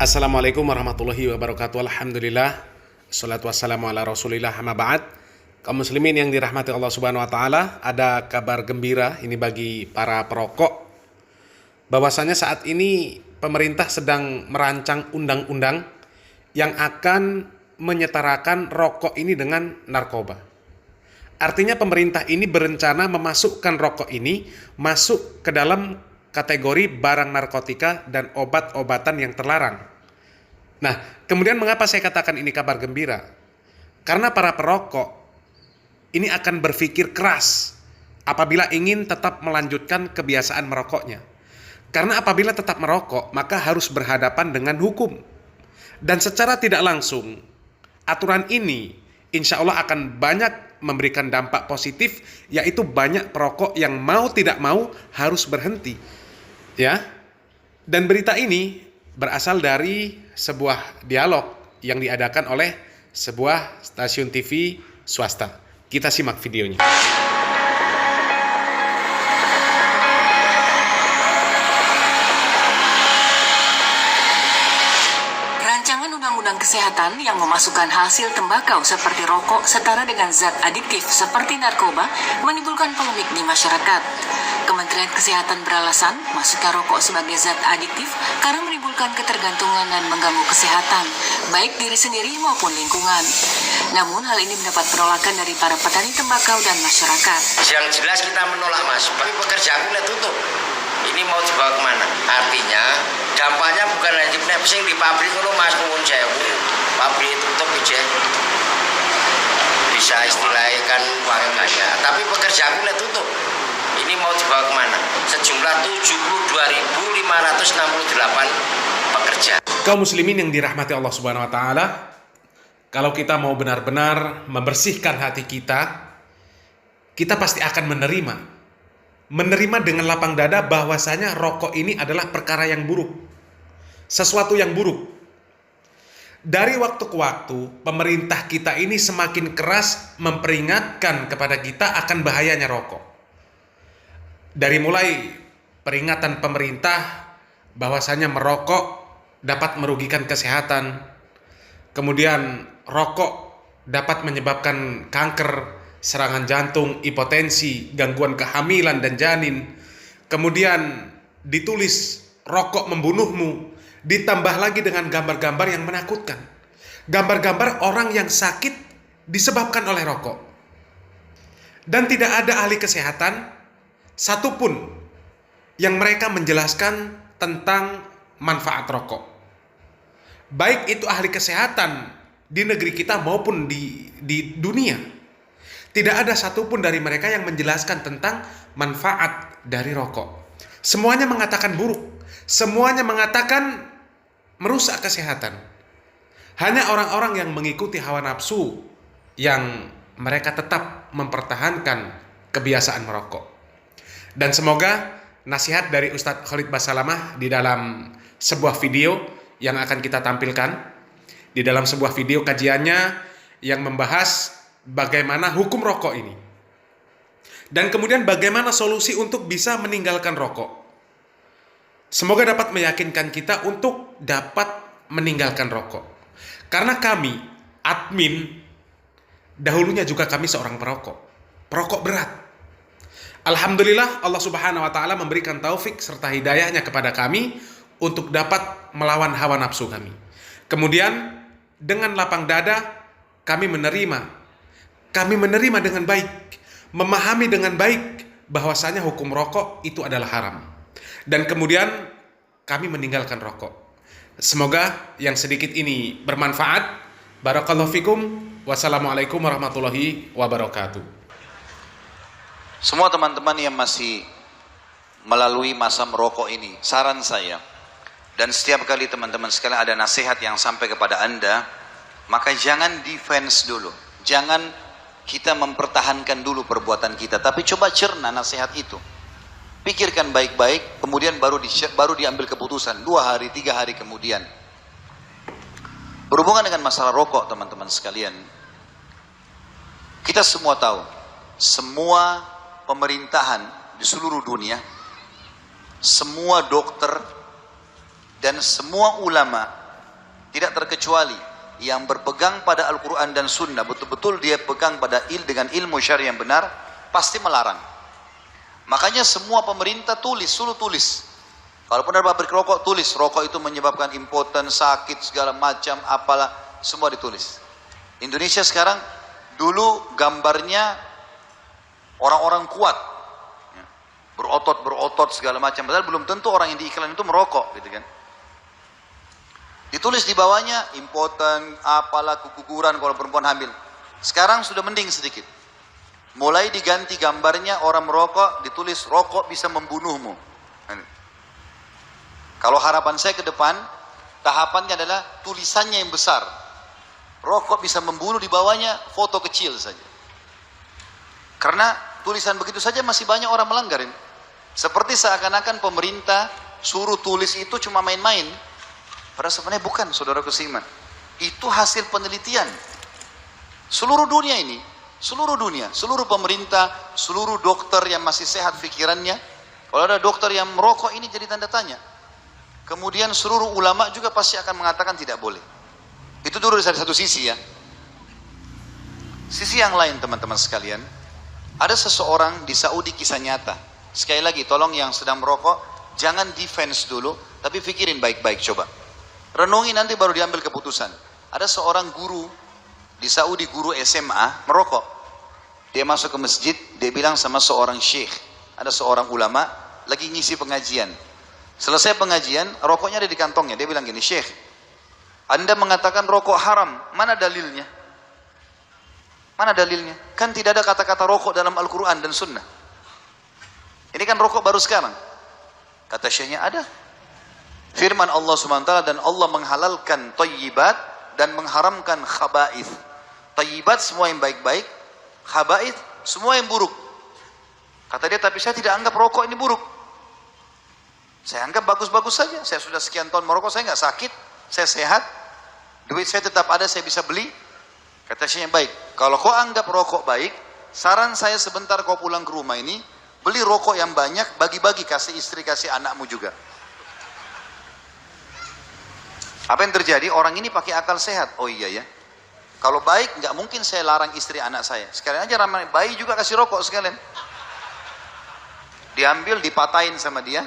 Assalamualaikum warahmatullahi wabarakatuh. Alhamdulillah. Assalatu wassalamu ala rasulillah amma ba'd. Kaum muslimin yang dirahmati Allah subhanahu wa ta'ala, ada kabar gembira ini bagi para perokok, bahwasanya saat ini pemerintah sedang merancang undang-undang yang akan menyetarakan rokok ini dengan narkoba. Artinya pemerintah ini berencana memasukkan rokok ini masuk ke dalam kategori barang narkotika dan obat-obatan yang terlarang. Nah, kemudian mengapa saya katakan ini kabar gembira? Karena para perokok ini akan berpikir keras apabila ingin tetap melanjutkan kebiasaan merokoknya. Karena apabila tetap merokok, maka harus berhadapan dengan hukum. Dan secara tidak langsung, aturan ini insya Allah akan banyak memberikan dampak positif, yaitu banyak perokok yang mau tidak mau harus berhenti. Ya. Dan berita ini berasal dari sebuah dialog yang diadakan oleh sebuah stasiun TV swasta. Kita simak videonya. Rancangan Undang-Undang Kesehatan yang memasukkan hasil tembakau seperti rokok setara dengan zat adiktif seperti narkoba menimbulkan polemik di masyarakat. Kementerian Kesehatan beralasan masuknya rokok sebagai zat adiktif karena menimbulkan ketergantungan dan mengganggu kesehatan, baik diri sendiri maupun lingkungan. Namun hal ini mendapat penolakan dari para petani tembakau dan masyarakat. Yang jelas kita menolak, Mas, tapi pekerjaan kita tutup. Ini mau dibawa kemana? Artinya dampaknya bukan hanya sing di pabrik itu, Mas, nuwun sewu. Pabrik tutup aja. Bisa istilahnya kan uangnya banyak, tapi pekerjaan kita tutup. Ini mau dibawa kemana? Sejumlah 72.568 pekerja. Kaum muslimin yang dirahmati Allah subhanahu wa ta'ala, kalau kita mau benar-benar membersihkan hati kita, kita pasti akan menerima dengan lapang dada bahwasanya rokok ini adalah perkara yang buruk, sesuatu yang buruk. Dari waktu ke waktu, pemerintah kita ini semakin keras memperingatkan kepada kita akan bahayanya rokok. Dari mulai peringatan pemerintah bahwasanya merokok dapat merugikan kesehatan, kemudian rokok dapat menyebabkan kanker, serangan jantung, hipotensi, gangguan kehamilan dan janin. Kemudian ditulis rokok membunuhmu, ditambah lagi dengan gambar-gambar yang menakutkan. Gambar-gambar orang yang sakit disebabkan oleh rokok. Dan tidak ada ahli kesehatan satupun yang mereka menjelaskan tentang manfaat rokok. Baik itu ahli kesehatan di negeri kita maupun di dunia. Tidak ada satupun dari mereka yang menjelaskan tentang manfaat dari rokok. Semuanya mengatakan buruk. Semuanya mengatakan merusak kesehatan. Hanya orang-orang yang mengikuti hawa nafsu yang mereka tetap mempertahankan kebiasaan merokok. Dan semoga nasihat dari Ustadz Khalid Basalamah di dalam sebuah video yang akan kita tampilkan, di dalam sebuah video kajiannya yang membahas bagaimana hukum rokok ini, dan kemudian bagaimana solusi untuk bisa meninggalkan rokok. Semoga dapat meyakinkan kita untuk dapat meninggalkan rokok. Karena kami, admin, dahulunya juga kami seorang perokok berat. Alhamdulillah Allah subhanahu wa ta'ala memberikan taufik serta hidayahnya kepada kami untuk dapat melawan hawa nafsu kami. Kemudian dengan lapang dada kami menerima dengan baik, memahami dengan baik bahwasanya hukum rokok itu adalah haram. Dan kemudian kami meninggalkan rokok. Semoga yang sedikit ini bermanfaat. Barakallahu fikum. Wassalamualaikum warahmatullahi wabarakatuh. Semua teman-teman yang masih melalui masa merokok ini, saran saya, dan setiap kali teman-teman sekalian ada nasihat yang sampai kepada Anda, maka jangan defense dulu. Jangan kita mempertahankan dulu perbuatan kita, tapi coba cerna nasihat itu. Pikirkan baik-baik, kemudian baru diambil keputusan 2 hari, 3 hari kemudian. Berhubungan dengan masalah rokok, teman-teman sekalian, kita semua tahu, semua pemerintahan di seluruh dunia, semua dokter dan semua ulama tidak terkecuali yang berpegang pada Al-Quran dan Sunnah, betul-betul dia pegang pada dengan ilmu syar'i yang benar, pasti melarang. Makanya semua pemerintah suruh tulis. Kalaupun ada pabrik rokok, tulis rokok itu menyebabkan impoten, sakit, segala macam, apalah, semua ditulis. Indonesia sekarang, dulu gambarnya orang-orang kuat, berotot segala macam, padahal belum tentu orang yang di iklan itu merokok, gitu kan. Ditulis di bawahnya impoten, apalah, keguguran kalau perempuan hamil. Sekarang sudah mending sedikit. Mulai diganti gambarnya orang merokok, ditulis rokok bisa membunuhmu. Kalau harapan saya ke depan, tahapannya adalah tulisannya yang besar. Rokok bisa membunuh, di bawahnya foto kecil saja. Karena tulisan begitu saja masih banyak orang melanggar ini. Seperti seakan-akan pemerintah suruh tulis itu cuma main-main. Padahal sebenarnya bukan, saudara seiman. Itu hasil penelitian. Seluruh dunia ini, seluruh dunia, seluruh pemerintah, seluruh dokter yang masih sehat pikirannya. Kalau ada dokter yang merokok, ini jadi tanda tanya. Kemudian seluruh ulama juga pasti akan mengatakan tidak boleh. Itu dulu dari satu sisi ya. Sisi yang lain teman-teman sekalian, ada seseorang di Saudi, kisah nyata. Sekali lagi, tolong yang sedang merokok, jangan defense dulu, tapi pikirin baik-baik coba. Renungi nanti baru diambil keputusan. Ada seorang guru di Saudi, guru SMA, merokok. Dia masuk ke masjid, dia bilang sama seorang syekh, ada seorang ulama, lagi ngisi pengajian. Selesai pengajian, rokoknya ada di kantongnya. Dia bilang gini, syekh, Anda mengatakan rokok haram, mana dalilnya? Mana dalilnya? Kan tidak ada kata-kata rokok dalam Al-Quran dan Sunnah. Ini kan rokok baru sekarang. Kata syekhnya ada. Firman Allah SWT, dan Allah menghalalkan thayyibat dan mengharamkan khaba'ith. Thayyibat semua yang baik-baik, khaba'ith semua yang buruk. Kata dia, tapi saya tidak anggap rokok ini buruk. Saya anggap bagus-bagus saja. Saya sudah sekian tahun merokok, saya nggak sakit, saya sehat, duit saya tetap ada, saya bisa beli. Kata syekhnya, baik, kalau kau anggap rokok baik, saran saya sebentar kau pulang ke rumah ini, beli rokok yang banyak, bagi-bagi, kasih istri, kasih anakmu juga. Apa yang terjadi? Orang ini pakai akal sehat. Oh iya ya, kalau baik nggak mungkin saya larang istri anak saya. Sekalian aja ramai bayi juga kasih rokok sekalian. Diambil, dipatahin sama dia.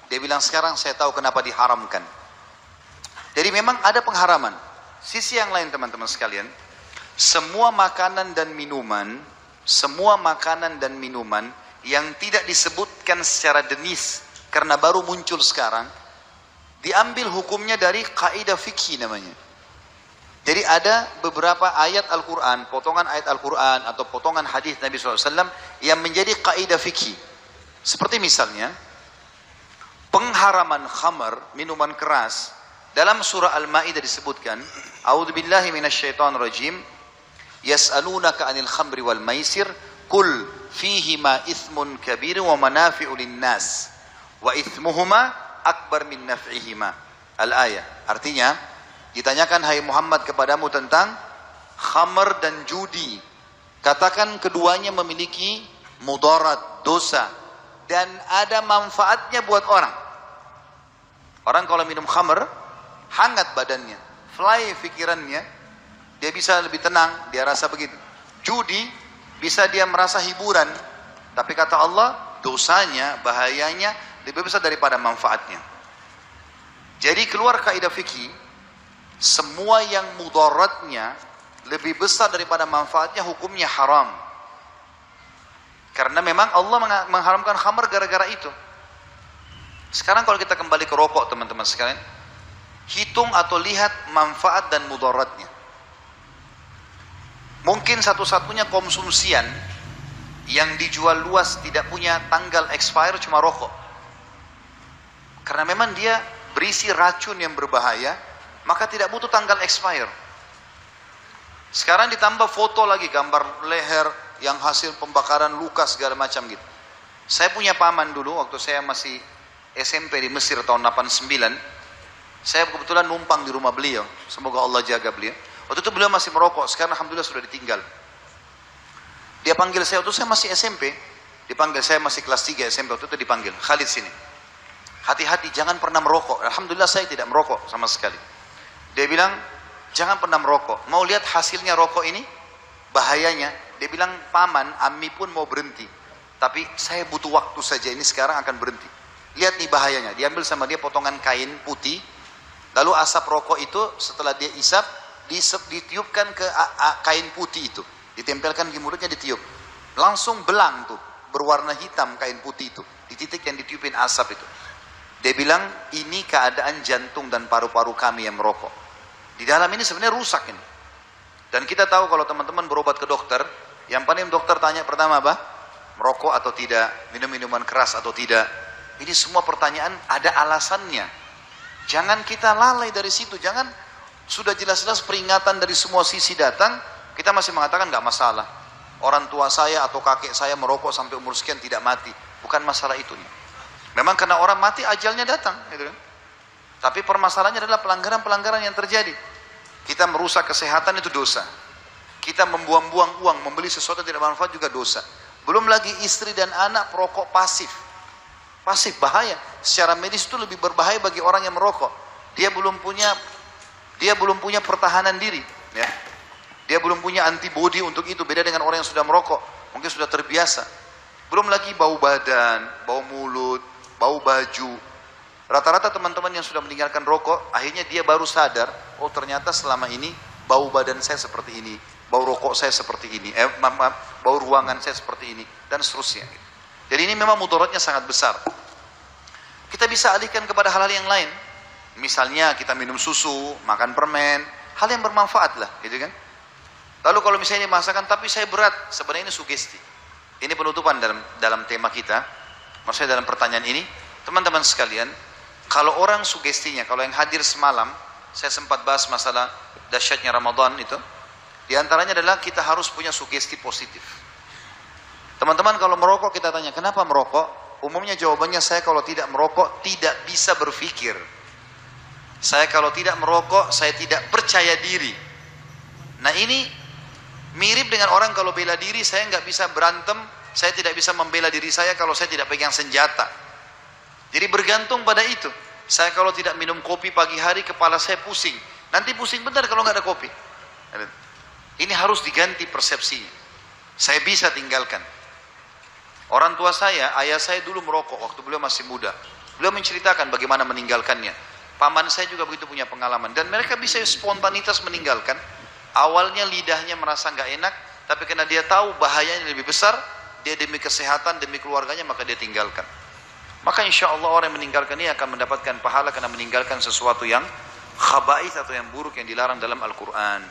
Dia bilang, sekarang saya tahu kenapa diharamkan. Jadi memang ada pengharaman. Sisi yang lain teman-teman sekalian, semua makanan dan minuman yang tidak disebutkan secara denis karena baru muncul sekarang, diambil hukumnya dari kaidah fikih namanya. Jadi ada beberapa ayat Al-Quran, potongan ayat Al-Quran atau potongan hadis Nabi SAW yang menjadi kaidah fikih. Seperti misalnya pengharaman khamar, minuman keras. Dalam surah Al-Ma'idah disebutkan, A'udzubillahi minasyaitonirrajim, yas'alunaka 'anil khamri wal maisir, qul fihima ithmun kabir wa manafi'u lin-nas wa ithmuhuma akbar min naf'ihima. Al-ayah. Artinya, ditanyakan hai Muhammad kepadamu tentang khamar dan judi. Katakan keduanya memiliki mudarat, dosa, dan ada manfaatnya buat orang. Orang kalau minum khamar, hangat badannya, fly pikirannya, dia bisa lebih tenang, dia rasa begitu. Judi, bisa dia merasa hiburan, tapi kata Allah, dosanya, bahayanya lebih besar daripada manfaatnya. Jadi keluar kaidah fikih, semua yang mudaratnya lebih besar daripada manfaatnya, hukumnya haram. Karena memang Allah mengharamkan khamar gara-gara itu. Sekarang kalau kita kembali ke rokok teman-teman sekalian, hitung atau lihat manfaat dan mudaratnya. Mungkin satu-satunya konsumsian yang dijual luas tidak punya tanggal expire cuma rokok. Karena memang dia berisi racun yang berbahaya, maka tidak butuh tanggal expire. Sekarang ditambah foto lagi, gambar leher yang hasil pembakaran luka segala macam gitu. Saya punya paman dulu waktu saya masih SMP di Mesir tahun 89. Saya kebetulan numpang di rumah beliau. Semoga Allah jaga beliau. Waktu itu beliau masih merokok, sekarang alhamdulillah sudah ditinggal. Dia panggil saya waktu saya masih SMP. Dipanggil, saya masih kelas 3 SMP waktu itu dipanggil, Khalid sini. Hati-hati jangan pernah merokok. Alhamdulillah saya tidak merokok sama sekali. Dia bilang, jangan pernah merokok. Mau lihat hasilnya rokok ini? Bahayanya. Dia bilang, paman, Ami pun mau berhenti. Tapi saya butuh waktu saja, ini sekarang akan berhenti. Lihat nih bahayanya. Diambil sama dia potongan kain putih. Lalu asap rokok itu setelah dia isap, ditiupkan ke kain putih itu. Ditempelkan di mulutnya, ditiup. Langsung belang tuh, berwarna hitam kain putih itu. Di titik yang ditiupin asap itu. Dia bilang, ini keadaan jantung dan paru-paru kami yang merokok. Di dalam ini sebenarnya rusak ini. Dan kita tahu kalau teman-teman berobat ke dokter, yang paling dokter tanya pertama apa? Merokok atau tidak, minum minuman keras atau tidak. Ini semua pertanyaan ada alasannya. Jangan kita lalai dari situ. Jangan sudah jelas-jelas peringatan dari semua sisi datang, kita masih mengatakan nggak masalah. Orang tua saya atau kakek saya merokok sampai umur sekian tidak mati. Bukan masalah itu. Memang karena orang mati ajalnya datang. Gitu kan? Tapi permasalahannya adalah pelanggaran-pelanggaran yang terjadi. Kita merusak kesehatan itu dosa. Kita membuang-buang uang, membeli sesuatu yang tidak bermanfaat juga dosa. Belum lagi istri dan anak perokok pasif. Pasif bahaya. Secara medis itu lebih berbahaya bagi orang yang merokok. Dia belum punya pertahanan diri, ya. Dia belum punya antibodi untuk itu. Beda dengan orang yang sudah merokok, mungkin sudah terbiasa. Belum lagi bau badan, bau mulut, bau baju. Rata-rata teman-teman yang sudah meninggalkan rokok, akhirnya dia baru sadar, oh ternyata selama ini bau badan saya seperti ini, bau rokok saya seperti ini, bau ruangan saya seperti ini, dan seterusnya. Jadi ini memang mudaratnya sangat besar. Kita bisa alihkan kepada hal-hal yang lain. Misalnya kita minum susu, makan permen, hal yang bermanfaat lah, gitu kan. Lalu kalau misalnya ini masakan, tapi saya berat, sebenarnya ini sugesti. Ini penutupan dalam tema kita. Maksudnya dalam pertanyaan ini, teman-teman sekalian, kalau orang sugestinya, kalau yang hadir semalam, saya sempat bahas masalah dahsyatnya Ramadan itu. Di antaranya adalah kita harus punya sugesti positif. Teman-teman kalau merokok kita tanya, kenapa merokok? Umumnya jawabannya, saya kalau tidak merokok tidak bisa berpikir. Saya kalau tidak merokok, saya tidak percaya diri. Nah ini mirip dengan orang kalau bela diri, saya nggak bisa berantem, saya tidak bisa membela diri saya kalau saya tidak pegang senjata. Jadi bergantung pada itu. Saya kalau tidak minum kopi pagi hari, kepala saya pusing. Nanti pusing bentar kalau nggak ada kopi. Ini harus diganti persepsinya. Saya bisa tinggalkan. Orang tua saya, ayah saya dulu merokok waktu beliau masih muda. Beliau menceritakan bagaimana meninggalkannya. Paman saya juga begitu punya pengalaman. Dan mereka bisa spontanitas meninggalkan. Awalnya lidahnya merasa nggak enak, tapi karena dia tahu bahayanya lebih besar, dia demi kesehatan, demi keluarganya, maka dia tinggalkan. Maka insya Allah orang yang meninggalkan ini akan mendapatkan pahala karena meninggalkan sesuatu yang khaba'ith atau yang buruk yang dilarang dalam Al-Quran.